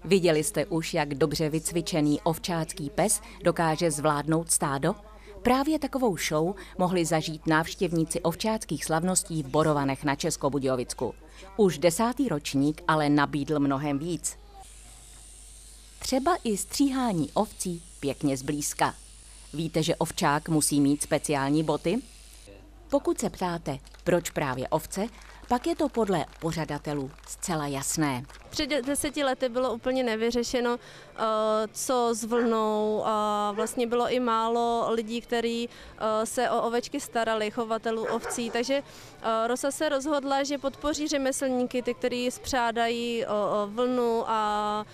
Viděli jste už, jak dobře vycvičený ovčácký pes dokáže zvládnout stádo? Právě takovou show mohli zažít návštěvníci ovčáckých slavností v Borovanech na Českobudějovicku. Už 10. ročník ale nabídl mnohem víc. Třeba i stříhání ovcí pěkně zblízka. Víte, že ovčák musí mít speciální boty? Pokud se ptáte, proč právě ovce, pak je to podle pořadatelů zcela jasné. Před 10 lety bylo úplně nevyřešeno, co s vlnou. Vlastně bylo i málo lidí, kteří se o ovečky starali, chovatelů ovcí. Takže Rosa se rozhodla, že podpoří řemeslníky, ty, kteří spřádají vlnu a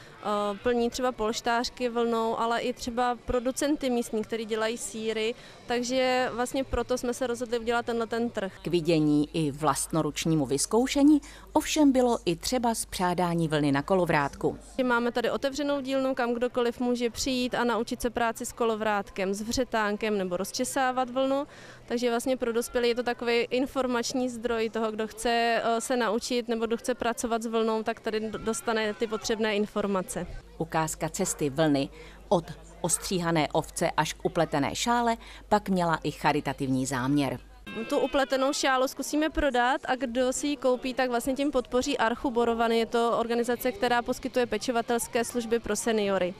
plní třeba polštářky vlnou, ale i třeba producenty místní, kteří dělají sýry. Takže vlastně proto jsme se rozhodli udělat ten trh. K vidění i vlastnoručnímu vyzkoušení ovšem bylo i třeba spřádání vlny na kolovrátku. Máme tady otevřenou dílnu, kam kdokoliv může přijít a naučit se práci s kolovrátkem, s vřetánkem nebo rozčesávat vlnu. Takže vlastně pro dospělé je to takový informační zdroj toho, kdo chce se naučit nebo kdo chce pracovat s vlnou, tak tady dostane ty potřebné informace. Ukázka cesty vlny od ostříhané ovce až k upletené šále pak měla i charitativní záměr. Tu upletenou šálu zkusíme prodat a kdo si ji koupí, tak vlastně tím podpoří Archu Borovany. Je to organizace, která poskytuje pečovatelské služby pro seniory.